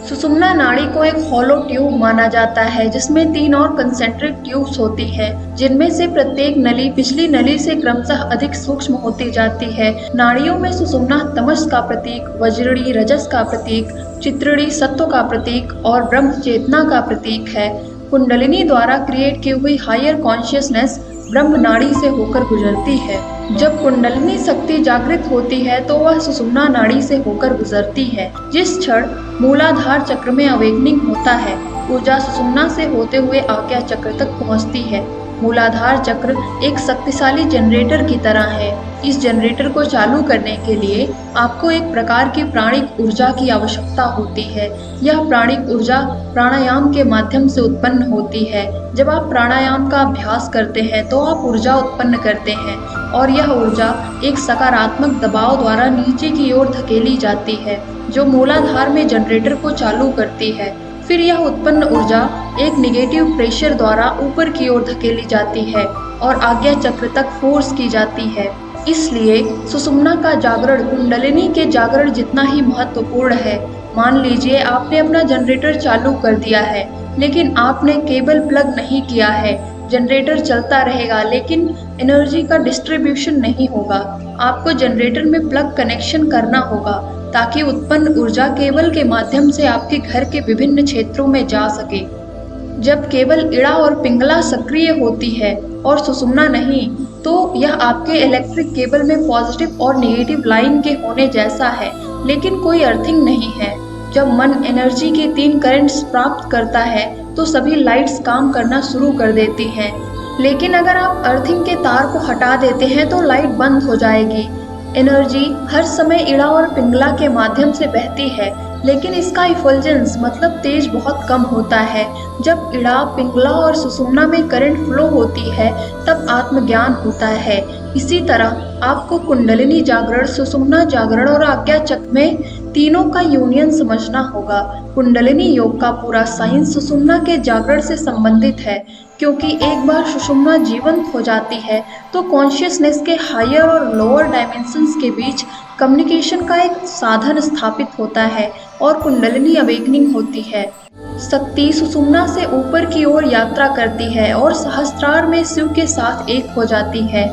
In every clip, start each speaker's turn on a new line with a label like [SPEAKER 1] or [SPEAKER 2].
[SPEAKER 1] सुषुम्ना नाड़ी को एक हॉलो ट्यूब माना जाता है जिसमें 3 और कंसेंट्रिक ट्यूब्स होती हैं, जिनमें से प्रत्येक नली पिछली नली से क्रमशः अधिक सूक्ष्म होती जाती है। नाड़ियों में सुषुम्ना तमस का प्रतीक, वज्रणी रजस का प्रतीक, चित्रणी सत्व का प्रतीक और ब्रह्म चेतना का प्रतीक है। कुंडलिनी द्वारा क्रिएट की हुई हायर कॉन्शियसनेस ब्रह्म नाड़ी से होकर गुजरती है। जब कुंडलिनी शक्ति जागृत होती है तो वह सुषुम्ना नाड़ी से होकर गुजरती है। जिस क्षण मूलाधार चक्र में अवेकनिंग होता है, ऊर्जा सुषुम्ना से होते हुए आज्ञा चक्र तक पहुंचती है। मूलाधार चक्र एक शक्तिशाली जनरेटर की तरह है। इस जनरेटर को चालू करने के लिए आपको एक प्रकार की प्राणिक ऊर्जा की आवश्यकता होती है। यह प्राणिक ऊर्जा प्राणायाम के माध्यम से उत्पन्न होती है। जब आप प्राणायाम का अभ्यास करते हैं तो आप ऊर्जा उत्पन्न करते हैं और यह ऊर्जा एक सकारात्मक दबाव द्वारा नीचे की ओर धकेली जाती है, जो मूलाधार में जनरेटर को चालू करती है। फिर यह उत्पन्न ऊर्जा एक नेगेटिव प्रेशर द्वारा ऊपर की ओर धकेली जाती है और आज्ञा चक्र तक फोर्स की जाती है। इसलिए सुषुम्ना का जागरण कुंडलिनी के जागरण जितना ही महत्वपूर्ण है। मान लीजिए आपने अपना जनरेटर चालू कर दिया है, लेकिन आपने केबल प्लग नहीं किया है। जनरेटर चलता रहेगा लेकिन एनर्जी का डिस्ट्रीब्यूशन नहीं होगा। आपको जनरेटर में प्लग कनेक्शन करना होगा ताकि उत्पन्न ऊर्जा केबल के माध्यम से आपके घर के विभिन्न क्षेत्रों में जा सके। जब केवल इड़ा और पिंगला सक्रिय होती है और सुषुम्ना नहीं, तो यह आपके इलेक्ट्रिक केबल में पॉजिटिव और नेगेटिव लाइन के होने जैसा है, लेकिन कोई अर्थिंग नहीं है। जब मन एनर्जी के 3 करंट्स प्राप्त करता है तो सभी लाइट्स काम करना शुरू कर देती हैं। लेकिन अगर आप अर्थिंग के तार को हटा देते हैं तो लाइट बंद हो जाएगी। एनर्जी हर समय इड़ा और पिंगला के माध्यम से बहती है, लेकिन इसका इफल्जेंस मतलब तेज बहुत कम होता है। जब इड़ा, पिंगला और सुषुम्ना में करंट फ्लो होती है तब आत्मज्ञान होता है। इसी तरह आपको कुंडलिनी जागरण, सुषुम्ना जागरण और आज्ञा चक्र में तीनों का यूनियन समझना होगा। कुंडलिनी योग का पूरा साइंस सुषुम्ना के जागरण से संबंधित है, क्योंकि एक बार सुषुम्ना जीवंत हो जाती है तो कॉन्शियसनेस के हायर और लोअर डायमेंशंस के बीच कम्युनिकेशन का एक साधन स्थापित होता है और कुंडलिनी अवेकनिंग होती है। शक्ति सुषुम्ना से ऊपर की ओर यात्रा करती है और सहस्त्रार में शिव के साथ एक हो जाती है।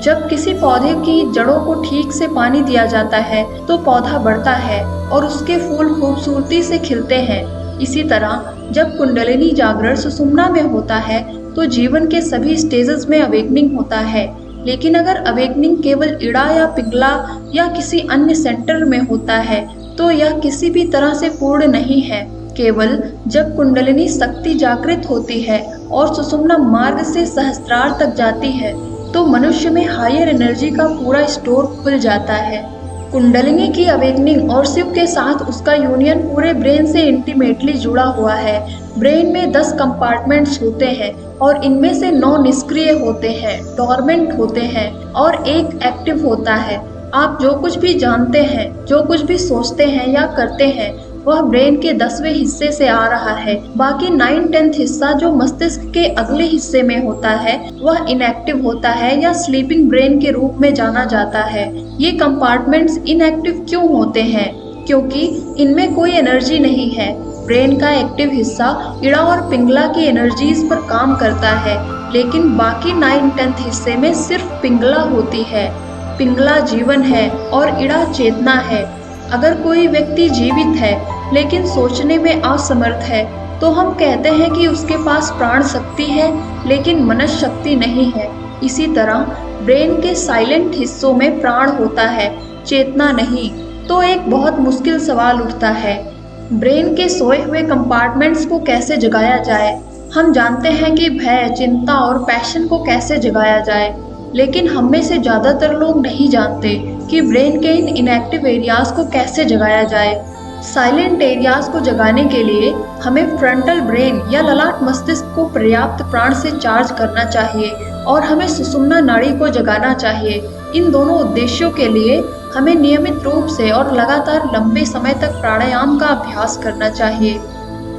[SPEAKER 1] जब किसी पौधे की जड़ों को ठीक से पानी दिया जाता है तो पौधा बढ़ता है और उसके फूल खूबसूरती से खिलते हैं। इसी तरह जब कुंडलिनी जागरण सुषुम्ना में होता है तो जीवन के सभी स्टेजेस में अवेकनिंग होता है। लेकिन अगर अवेकनिंग केवल इड़ा या पिंगला या किसी अन्य सेंटर में होता है तो यह किसी भी तरह से पूर्ण नहीं है। केवल जब कुंडलिनी शक्ति जागृत होती है और सुषुम्ना मार्ग से सहस्त्रार तक जाती है तो मनुष्य में हायर एनर्जी का पूरा स्टोर खुल जाता है। कुंडलिनी की अवेकनिंग और शिव के साथ उसका यूनियन पूरे ब्रेन से इंटीमेटली जुड़ा हुआ है। ब्रेन में 10 कंपार्टमेंट्स होते हैं और इनमें से 9 निष्क्रिय होते हैं, डोरमेंट होते हैं और एक एक्टिव होता है। आप जो कुछ भी जानते हैं, जो कुछ भी सोचते हैं या करते हैं, वह ब्रेन के 10वें हिस्से से आ रहा है। बाकी 9/10 हिस्सा जो मस्तिष्क के अगले हिस्से में होता है वह इनएक्टिव होता है या स्लीपिंग ब्रेन के रूप में जाना जाता है। ये कंपार्टमेंट्स इनएक्टिव क्यों होते हैं? क्योंकि इनमें कोई एनर्जी नहीं है। ब्रेन का एक्टिव हिस्सा इड़ा और पिंगला की एनर्जीज पर काम करता है, लेकिन बाकी 9/10 हिस्से में सिर्फ पिंगला होती है। पिंगला जीवन है और इड़ा चेतना है। अगर कोई व्यक्ति जीवित है लेकिन सोचने में असमर्थ है तो हम कहते हैं कि उसके पास प्राण शक्ति है लेकिन मनस शक्ति नहीं है। इसी तरह ब्रेन के साइलेंट हिस्सों में प्राण होता है, चेतना नहीं। तो एक बहुत मुश्किल सवाल उठता है, ब्रेन के सोए हुए कंपार्टमेंट्स को कैसे जगाया जाए? हम जानते हैं कि भय, चिंता और पैशन को कैसे जगाया जाए, लेकिन हम में से ज़्यादातर लोग नहीं जानते कि ब्रेन के इन इनएक्टिव एरियाज को कैसे जगाया जाए। साइलेंट एरियाज को जगाने के लिए हमें फ्रंटल ब्रेन या ललाट मस्तिष्क को पर्याप्त प्राण से चार्ज करना चाहिए और हमें सुषुम्ना नाड़ी को जगाना चाहिए। इन दोनों उद्देश्यों के लिए हमें नियमित रूप से और लगातार लंबे समय तक प्राणायाम का अभ्यास करना चाहिए।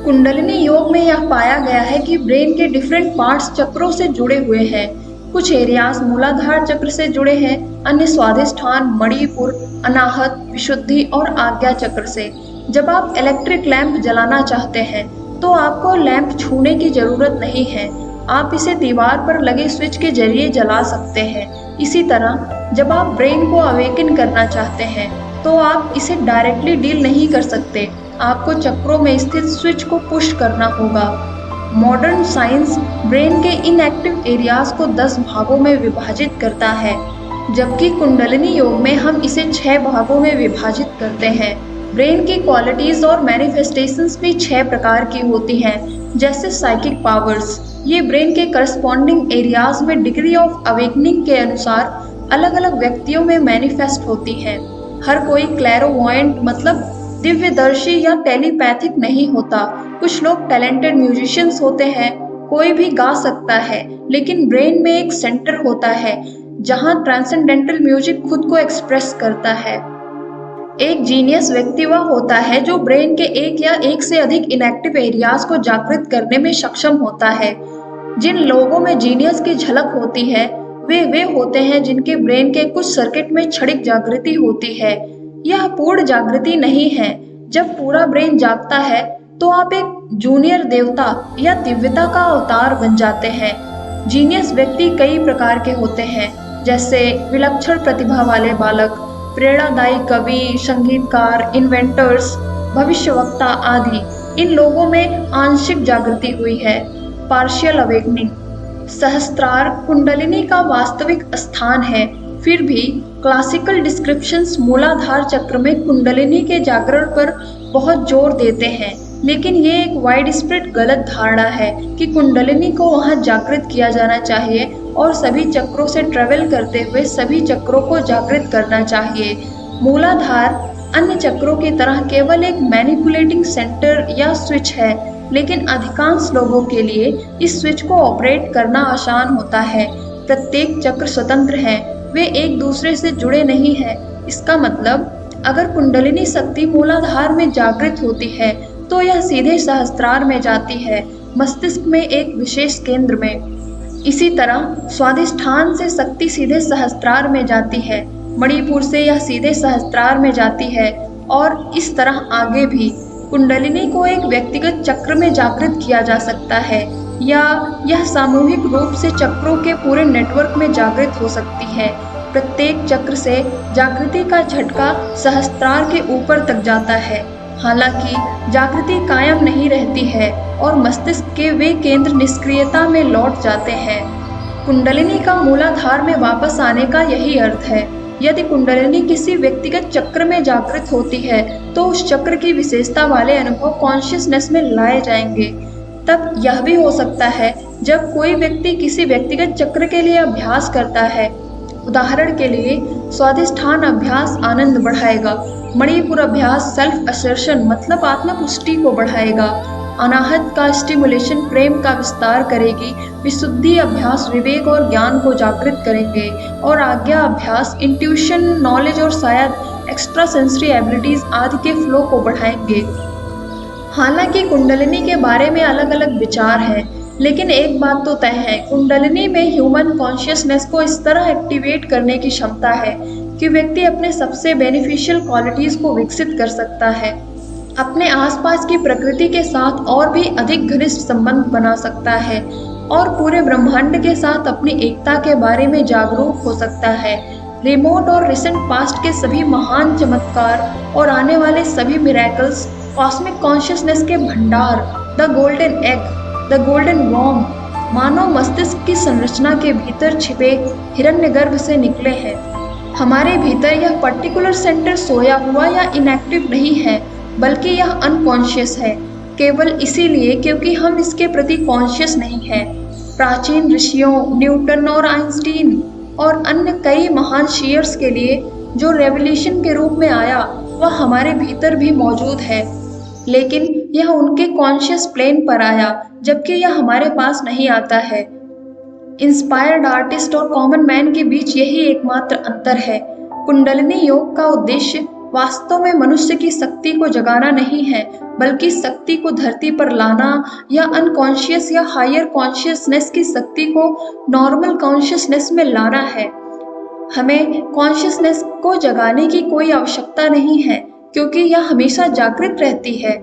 [SPEAKER 1] कुंडलिनी योग में यह पाया गया है कि ब्रेन के डिफरेंट पार्ट्स चक्रों से जुड़े हुए हैं। कुछ एरियाज मूलाधार चक्र से जुड़े हैं, अन्य स्वादिष्ठान, मणिपुर, अनाहत, विशुद्धि और आज्ञा चक्र से। जब आप इलेक्ट्रिक लैंप जलाना चाहते हैं तो आपको लैंप छूने की जरूरत नहीं है, आप इसे दीवार पर लगे स्विच के जरिए जला सकते हैं। इसी तरह जब आप ब्रेन को अवेकन करना चाहते हैं तो आप इसे डायरेक्टली डील नहीं कर सकते, आपको चक्रों में स्थित स्विच को पुश करना होगा। मॉडर्न साइंस ब्रेन के इनएक्टिव एरियाज को 10 भागों में विभाजित करता है, जबकि कुंडलिनी योग में हम इसे 6 भागों में विभाजित करते हैं। ब्रेन की क्वालिटीज और मैनिफेस्टेशंस भी 6 प्रकार की होती हैं, जैसे साइकिक पावर्स। ये ब्रेन के करस्पॉन्डिंग एरियाज में डिग्री ऑफ अवेकनिंग के अनुसार अलग अलग व्यक्तियों में मैनिफेस्ट होती हैं। हर कोई क्लैरोवॉयंट मतलब दिव्यदर्शी या टेलीपैथिक नहीं होता। कुछ लोग टैलेंटेड म्यूजिशियंस होते हैं, कोई भी गा सकता है, लेकिन ब्रेन में एक सेंटर होता है जहां ट्रांसेंडेंटल म्यूजिक खुद को एक्सप्रेस करता है। एक जीनियस व्यक्ति वह होता है जो ब्रेन के एक या एक से अधिक इनएक्टिव एरियाज को जागृत करने में सक्षम होता है। जिन लोगों में जीनियस की झलक होती है वे होते हैं जिनके ब्रेन के कुछ सर्किट में क्षणिक जागृति होती है। यह पूर्ण जागृति नहीं है। जब पूरा ब्रेन जागता है तो आप एक जूनियर देवता या दिव्यता का अवतार बन जाते हैं। जीनियस व्यक्ति कई प्रकार के होते हैं, जैसे विलक्षण प्रतिभा वाले बालक, प्रेरणादायी कवि, संगीतकार, इन्वेंटर्स, भविष्यवक्ता आदि। इन लोगों में आंशिक जागृति हुई है, पार्शियल अवेकनिंग। सहस्त्रार कुंडलिनी का वास्तविक स्थान है, फिर भी क्लासिकल डिस्क्रिप्शंस मूलाधार चक्र में कुंडलिनी के जागरण पर बहुत जोर देते हैं, लेकिन ये एक वाइड स्प्रेड गलत धारणा है कि कुंडलिनी को वहां जागृत किया जाना चाहिए और सभी चक्रों से ट्रेवल करते हुए सभी चक्रों को जागृत करना चाहिए। मूलाधार अन्य चक्रों की तरह केवल एक मैनिपुलेटिंग सेंटर या स्विच है, लेकिन अधिकांश लोगों के लिए इस स्विच को ऑपरेट करना आसान होता है। प्रत्येक चक्र स्वतंत्र है, वे एक दूसरे से जुड़े नहीं हैं। इसका मतलब अगर कुंडलिनी शक्ति मूलाधार में जागृत होती है तो यह सीधे सहस्त्रार में जाती है, मस्तिष्क में एक विशेष केंद्र में। इसी तरह स्वाधिष्ठान से शक्ति सीधे सहस्त्रार में जाती है, मणिपुर से यह सीधे सहस्त्रार में जाती है और इस तरह आगे भी। कुंडलिनी को एक व्यक्तिगत चक्र में जागृत किया जा सकता है या यह सामूहिक रूप से चक्रों के पूरे नेटवर्क में जागृत हो सकती है। प्रत्येक चक्र से जागृति का झटका सहस्त्रार के ऊपर तक जाता है। हालांकि जागृति कायम नहीं रहती है और मस्तिष्क के वे केंद्र निष्क्रियता में लौट जाते हैं। कुंडलिनी का मूलाधार में वापस आने का यही अर्थ है। यदि कुंडलिनी किसी व्यक्तिगत चक्र में जागृत होती है तो उस चक्र की विशेषता वाले अनुभव कॉन्शियसनेस में लाए जाएंगे। तब यह भी हो सकता है जब कोई व्यक्ति किसी व्यक्तिगत चक्र के लिए अभ्यास करता है। उदाहरण के लिए स्वाधिष्ठान अभ्यास आनंद बढ़ाएगा, मणिपुर अभ्यास सेल्फ असर्शन मतलब आत्मपुष्टि को बढ़ाएगा, अनाहत का स्टिमुलेशन प्रेम का विस्तार करेगी, विशुद्धि अभ्यास विवेक और ज्ञान को जागृत करेंगे और आज्ञा अभ्यास इंट्यूशन, नॉलेज और शायद एक्स्ट्रा सेंसरी एबिलिटीज आदि के फ्लो को बढ़ाएंगे। हालांकि कुंडलिनी के बारे में अलग अलग विचार हैं, लेकिन एक बात तो तय है, कुंडलिनी में ह्यूमन कॉन्शियसनेस को इस तरह एक्टिवेट करने की क्षमता है कि व्यक्ति अपने सबसे बेनिफिशियल क्वालिटीज को विकसित कर सकता है, अपने आसपास की प्रकृति के साथ और भी अधिक घनिष्ठ संबंध बना सकता है और पूरे ब्रह्मांड के साथ अपनी एकता के बारे में जागरूक हो सकता है। रिमोट और रिसेंट पास्ट के सभी महान चमत्कार और आने वाले सभी मिरेकल्स कॉस्मिक कॉन्शियसनेस के भंडार, the golden egg, the golden worm, मानव मस्तिष्क की संरचना के भीतर छिपे हिरण्यगर्भ से निकले हैं। हमारे भीतर यह पर्टिकुलर सेंटर सोया हुआ या इनएक्टिव नहीं है, बल्कि यह अनकॉन्शियस है, केवल इसीलिए क्योंकि हम इसके प्रति कॉन्शियस नहीं हैं। प्राचीन ऋषियों, न्यूटन और आइंस्टीन और अन्य कई महान शियर्स के लिए जो रेवल्यूशन के रूप में आया वह हमारे भीतर भी मौजूद है, लेकिन यह उनके कॉन्शियस प्लेन पर आया, जबकि यह हमारे पास नहीं आता है। इंस्पायर्ड आर्टिस्ट और कॉमन मैन के बीच यही एकमात्र अंतर है। कुंडलिनी योग का उद्देश्य वास्तव में मनुष्य की शक्ति को जगाना नहीं है, बल्कि शक्ति को धरती पर लाना या अनकॉन्शियस या हायर कॉन्शियसनेस की शक्ति को नॉर्मल कॉन्शियसनेस में लाना है। हमें कॉन्शियसनेस को जगाने की कोई आवश्यकता नहीं है, क्योंकि यह हमेशा जागृत रहती है।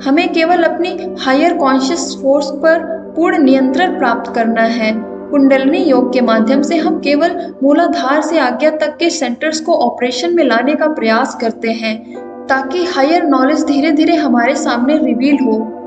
[SPEAKER 1] हमें केवल अपनी हायर कॉन्शियस फोर्स पर पूर्ण नियंत्रण प्राप्त करना है। कुंडलिनी योग के माध्यम से हम केवल मूलाधार से आज्ञा तक के सेंटर्स को ऑपरेशन में लाने का प्रयास करते हैं, ताकि हायर नॉलेज धीरे धीरे हमारे सामने रिवील हो